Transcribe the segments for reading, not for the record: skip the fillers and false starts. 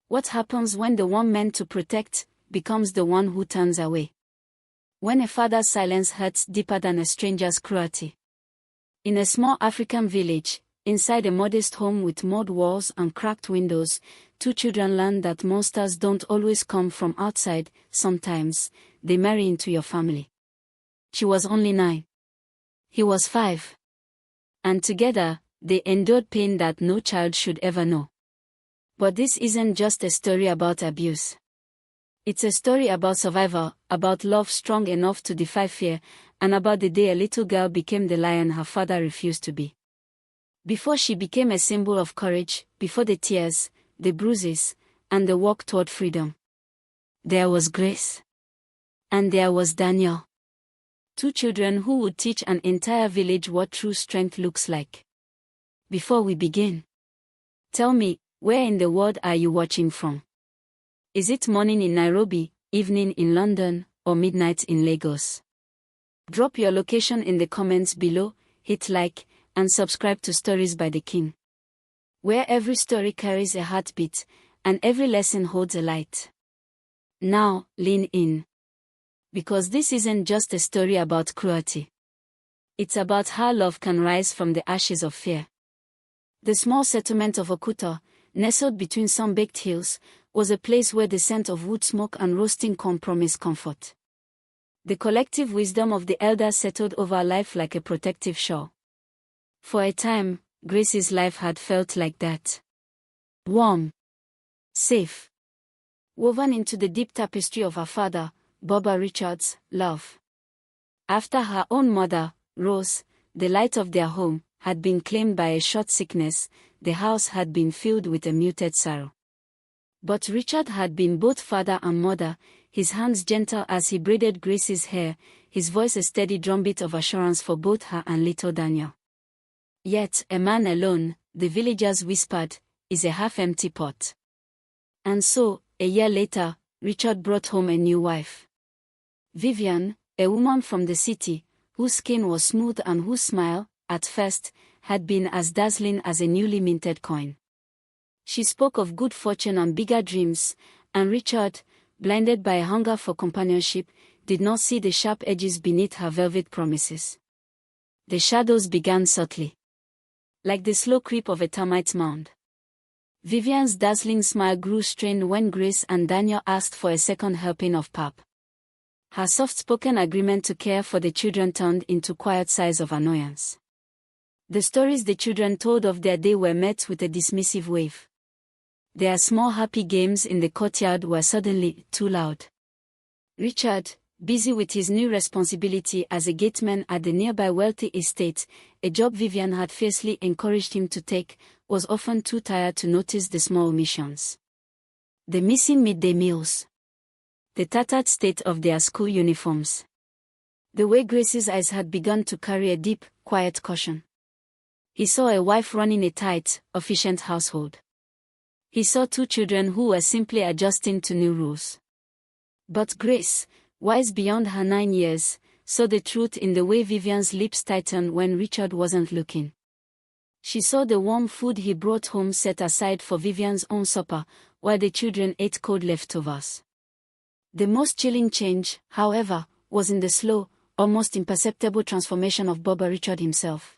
What happens when the one meant to protect becomes the one who turns away? When a father's silence hurts deeper than a stranger's cruelty. In a small African village, inside a modest home with mud walls and cracked windows, two children learn that monsters don't always come from outside. Sometimes, they marry into your family. She was only 9. He was 5. And together, they endured pain that no child should ever know. But this isn't just a story about abuse. It's a story about survival, about love strong enough to defy fear, and about the day a little girl became the lion her father refused to be. Before she became a symbol of courage, before the tears, the bruises, and the walk toward freedom. There was Grace. And there was Daniel. Two children who would teach an entire village what true strength looks like. Before we begin, tell me, where in the world are you watching from? Is it morning in Nairobi, evening in London, or midnight in Lagos? Drop your location in the comments below, hit like, and subscribe to Stories by the King, where every story carries a heartbeat, and every lesson holds a light. Now, lean in. Because this isn't just a story about cruelty. It's about how love can rise from the ashes of fear. The small settlement of Okuta, nestled between sun-baked hills, was a place where the scent of wood smoke and roasting corn promised comfort. The collective wisdom of the elders settled over life like a protective shawl. For a time, Grace's life had felt like that. Warm. Safe. Woven into the deep tapestry of her father, Baba Richard's, love. After her own mother, Rose, the light of their home, had been claimed by a short sickness, the house had been filled with a muted sorrow. But Richard had been both father and mother, his hands gentle as he braided Grace's hair, his voice a steady drumbeat of assurance for both her and little Daniel. Yet, a man alone, the villagers whispered, is a half-empty pot. And so, a year later, Richard brought home a new wife. Vivian, a woman from the city, whose skin was smooth and whose smile, at first, had been as dazzling as a newly minted coin. She spoke of good fortune and bigger dreams, and Richard, blinded by a hunger for companionship, did not see the sharp edges beneath her velvet promises. The shadows began subtly. Like the slow creep of a termite mound. Vivian's dazzling smile grew strained when Grace and Daniel asked for a second helping of pap. Her soft-spoken agreement to care for the children turned into quiet sighs of annoyance. The stories the children told of their day were met with a dismissive wave. Their small happy games in the courtyard were suddenly too loud. Richard, busy with his new responsibility as a gateman at the nearby wealthy estate, a job Vivian had fiercely encouraged him to take, was often too tired to notice the small omissions. The missing midday meals. The tattered state of their school uniforms. The way Grace's eyes had begun to carry a deep, quiet caution. He saw a wife running a tight, efficient household. He saw two children who were simply adjusting to new rules. But Grace, wise beyond her 9 years, saw the truth in the way Vivian's lips tightened when Richard wasn't looking. She saw the warm food he brought home set aside for Vivian's own supper, while the children ate cold leftovers. The most chilling change, however, was in the slow, almost imperceptible transformation of Baba Richard himself.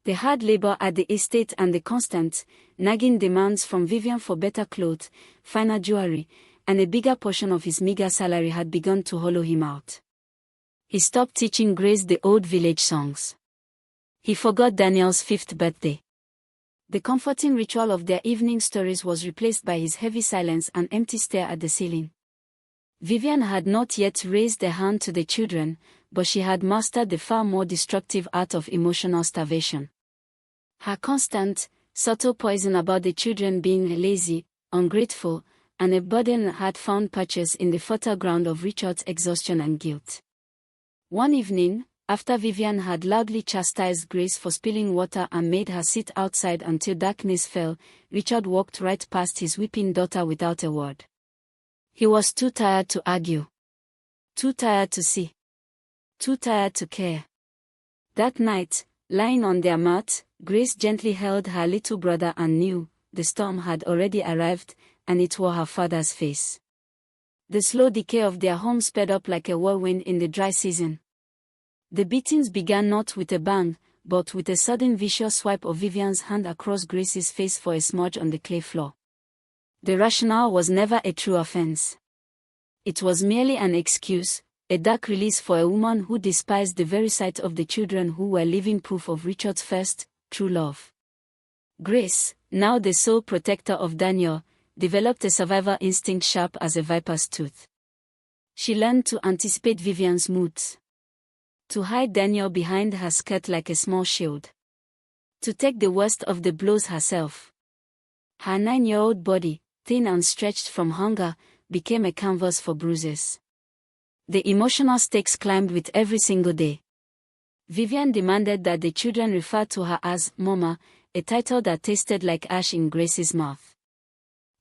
The hard labor at the estate and the constant, nagging demands from Vivian for better clothes, finer jewelry, and a bigger portion of his meager salary had begun to hollow him out. He stopped teaching Grace the old village songs. He forgot Daniel's 5th birthday. The comforting ritual of their evening stories was replaced by his heavy silence and empty stare at the ceiling. Vivian had not yet raised a hand to the children, but she had mastered the far more destructive art of emotional starvation. Her constant, subtle poison about the children being lazy, ungrateful, and a burden had found patches in the fertile ground of Richard's exhaustion and guilt. One evening, after Vivian had loudly chastised Grace for spilling water and made her sit outside until darkness fell, Richard walked right past his weeping daughter without a word. He was too tired to argue. Too tired to see. Too tired to care. That night, lying on their mat, Grace gently held her little brother and knew the storm had already arrived, and it wore her father's face. The slow decay of their home sped up like a whirlwind in the dry season. The beatings began not with a bang, but with a sudden vicious swipe of Vivian's hand across Grace's face for a smudge on the clay floor. The rationale was never a true offense. It was merely an excuse, a dark release for a woman who despised the very sight of the children who were living proof of Richard's first, true love. Grace, now the sole protector of Daniel, developed a survival instinct sharp as a viper's tooth. She learned to anticipate Vivian's moods. To hide Daniel behind her skirt like a small shield. To take the worst of the blows herself. Her 9-year-old body, thin and stretched from hunger, became a canvas for bruises. The emotional stakes climbed with every single day. Vivian demanded that the children refer to her as Mama, a title that tasted like ash in Grace's mouth.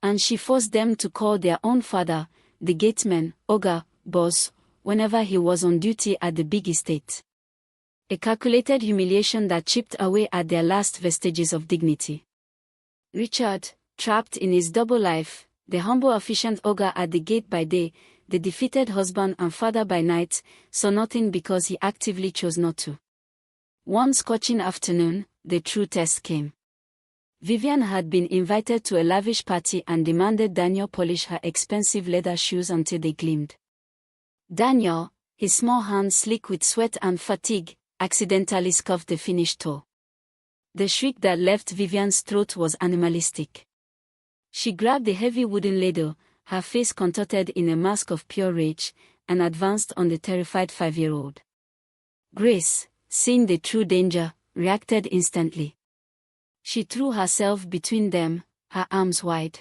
And she forced them to call their own father, the gateman, Ogre, boss, whenever he was on duty at the big estate. A calculated humiliation that chipped away at their last vestiges of dignity. Richard, trapped in his double life, the humble efficient ogre at the gate by day, the defeated husband and father by night, saw nothing because he actively chose not to. One scorching afternoon, the true test came. Vivian had been invited to a lavish party and demanded Daniel polish her expensive leather shoes until they gleamed. Daniel, his small hands slick with sweat and fatigue, accidentally scuffed the finished toe. The shriek that left Vivian's throat was animalistic. She grabbed the heavy wooden ladle, her face contorted in a mask of pure rage, and advanced on the terrified 5-year-old. Grace, seeing the true danger, reacted instantly. She threw herself between them, her arms wide.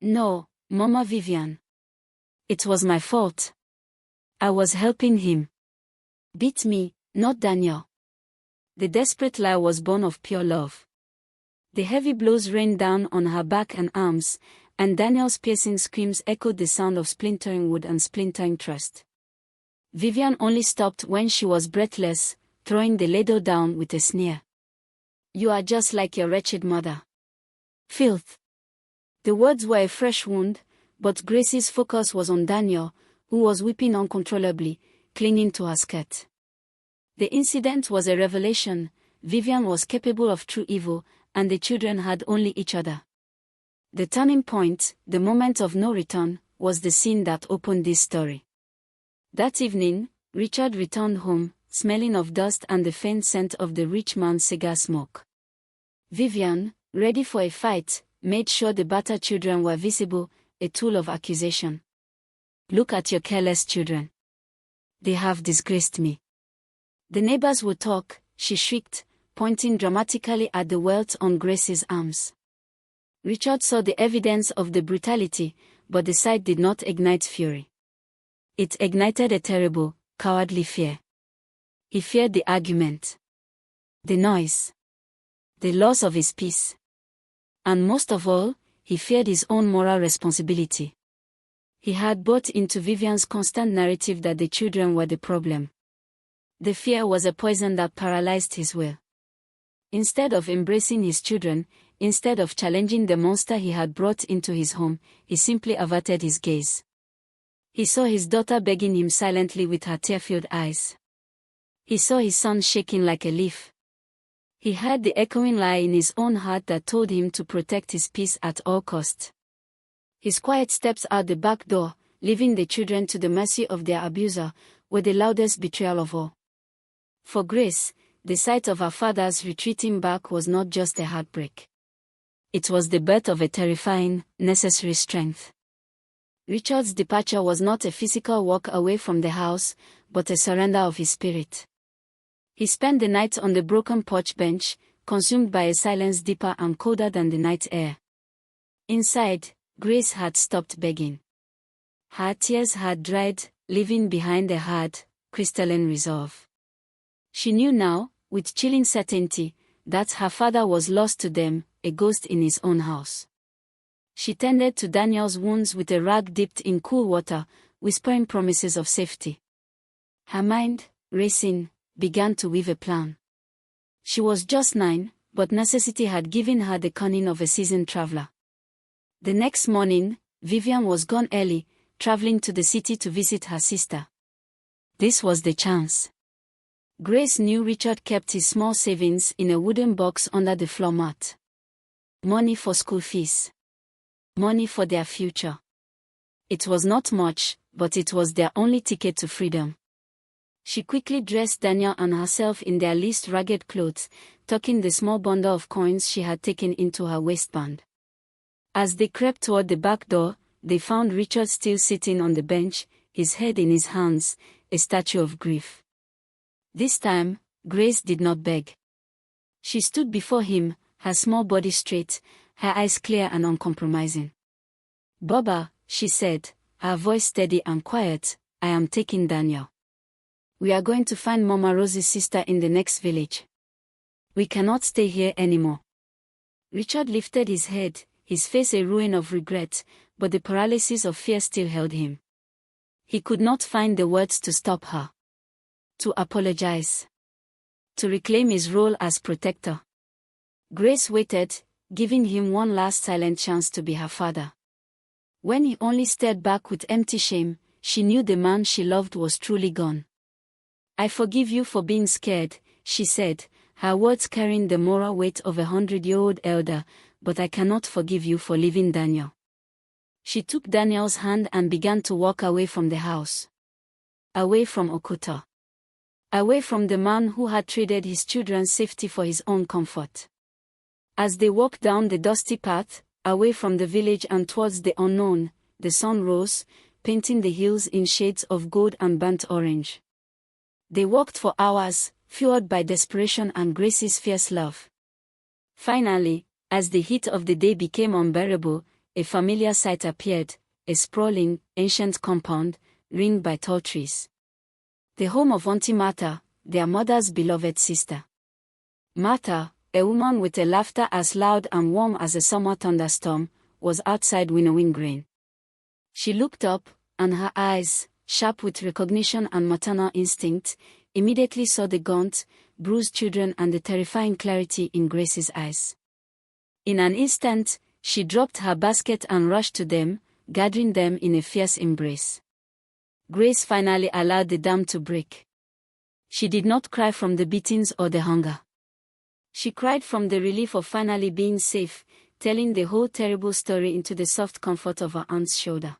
"No, Mama Vivian. It was my fault. I was helping him. Beat me, not Daniel." The desperate lie was born of pure love. The heavy blows rained down on her back and arms, and Daniel's piercing screams echoed the sound of splintering wood and splintering trust. Vivian only stopped when she was breathless, throwing the ladle down with a sneer. "You are just like your wretched mother. Filth." The words were a fresh wound, but Grace's focus was on Daniel, who was weeping uncontrollably, clinging to her skirt. The incident was a revelation. Vivian was capable of true evil, and the children had only each other. The turning point, the moment of no return, was the scene that opened this story. That evening, Richard returned home, smelling of dust and the faint scent of the rich man's cigar smoke. Vivian, ready for a fight, made sure the battered children were visible, a tool of accusation. "Look at your careless children. They have disgraced me." "The neighbors will talk," she shrieked, pointing dramatically at the welts on Grace's arms. Richard saw the evidence of the brutality, but the sight did not ignite fury. It ignited a terrible, cowardly fear. He feared the argument, the noise, the loss of his peace. And most of all, he feared his own moral responsibility. He had bought into Vivian's constant narrative that the children were the problem. The fear was a poison that paralyzed his will. Instead of embracing his children, instead of challenging the monster he had brought into his home, he simply averted his gaze. He saw his daughter begging him silently with her tear-filled eyes. He saw his son shaking like a leaf. He heard the echoing lie in his own heart that told him to protect his peace at all cost. His quiet steps out the back door, leaving the children to the mercy of their abuser, were the loudest betrayal of all. For Grace, the sight of her father's retreating back was not just a heartbreak. It was the birth of a terrifying, necessary strength. Richard's departure was not a physical walk away from the house, but a surrender of his spirit. He spent the night on the broken porch bench, consumed by a silence deeper and colder than the night air. Inside, Grace had stopped begging. Her tears had dried, leaving behind a hard, crystalline resolve. She knew now, with chilling certainty, that her father was lost to them, a ghost in his own house. She tended to Daniel's wounds with a rag dipped in cool water, whispering promises of safety. Her mind, racing, began to weave a plan. She was just 9, but necessity had given her the cunning of a seasoned traveler. The next morning, Vivian was gone early, traveling to the city to visit her sister. This was the chance. Grace knew Richard kept his small savings in a wooden box under the floor mat. Money for school fees. Money for their future. It was not much, but it was their only ticket to freedom. She quickly dressed Daniel and herself in their least ragged clothes, tucking the small bundle of coins she had taken into her waistband. As they crept toward the back door, they found Richard still sitting on the bench, his head in his hands, a statue of grief. This time, Grace did not beg. She stood before him, her small body straight, her eyes clear and uncompromising. "Baba," she said, her voice steady and quiet, "I am taking Daniel. We are going to find Mama Rosie's sister in the next village. We cannot stay here anymore." Richard lifted his head, his face a ruin of regret, but the paralysis of fear still held him. He could not find the words to stop her. To apologize. To reclaim his role as protector. Grace waited, giving him one last silent chance to be her father. When he only stared back with empty shame, she knew the man she loved was truly gone. "I forgive you for being scared," she said, her words carrying the moral weight of a 100-year-old elder, "but I cannot forgive you for leaving Daniel." She took Daniel's hand and began to walk away from the house. Away from Okuta. Away from the man who had traded his children's safety for his own comfort. As they walked down the dusty path, away from the village and towards the unknown, the sun rose, painting the hills in shades of gold and burnt orange. They walked for hours, fueled by desperation and Grace's fierce love. Finally, as the heat of the day became unbearable, a familiar sight appeared, a sprawling, ancient compound, ringed by tall trees. The home of Auntie Martha, their mother's beloved sister. Martha, a woman with a laughter as loud and warm as a summer thunderstorm, was outside winnowing grain. She looked up, and her eyes, sharp with recognition and maternal instinct, immediately saw the gaunt, bruised children and the terrifying clarity in Grace's eyes. In an instant, she dropped her basket and rushed to them, gathering them in a fierce embrace. Grace finally allowed the dam to break. She did not cry from the beatings or the hunger. She cried from the relief of finally being safe, telling the whole terrible story into the soft comfort of her aunt's shoulder.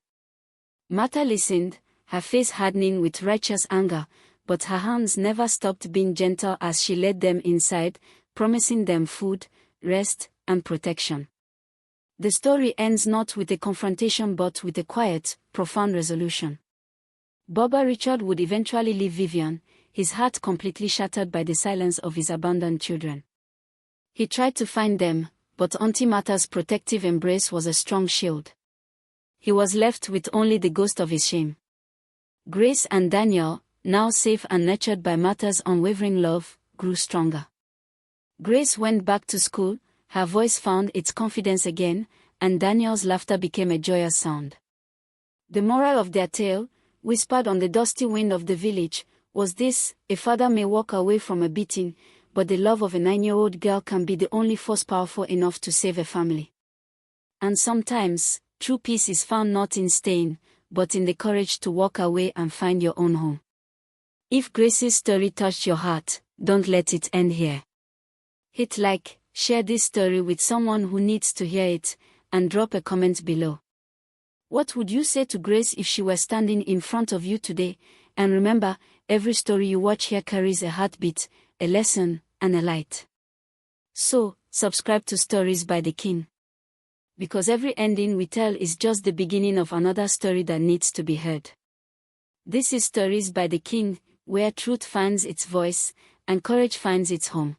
Martha listened, her face hardening with righteous anger, but her hands never stopped being gentle as she led them inside, promising them food, rest, and protection. The story ends not with a confrontation but with a quiet, profound resolution. Baba Richard would eventually leave Vivian, his heart completely shattered by the silence of his abandoned children. He tried to find them, but Auntie Martha's protective embrace was a strong shield. He was left with only the ghost of his shame. Grace and Daniel, now safe and nurtured by Martha's unwavering love, grew stronger. Grace went back to school, her voice found its confidence again, and Daniel's laughter became a joyous sound. The moral of their tale, whispered on the dusty wind of the village, was this: a father may walk away from a beating, but the love of a 9-year-old girl can be the only force powerful enough to save a family. And sometimes, true peace is found not in staying, but in the courage to walk away and find your own home. If Grace's story touched your heart, don't let it end here. Hit like, share this story with someone who needs to hear it, and drop a comment below. What would you say to Grace if she were standing in front of you today? And remember, every story you watch here carries a heartbeat, a lesson, and a light. So, subscribe to Stories by the King. Because every ending we tell is just the beginning of another story that needs to be heard. This is Stories by the King, where truth finds its voice, and courage finds its home.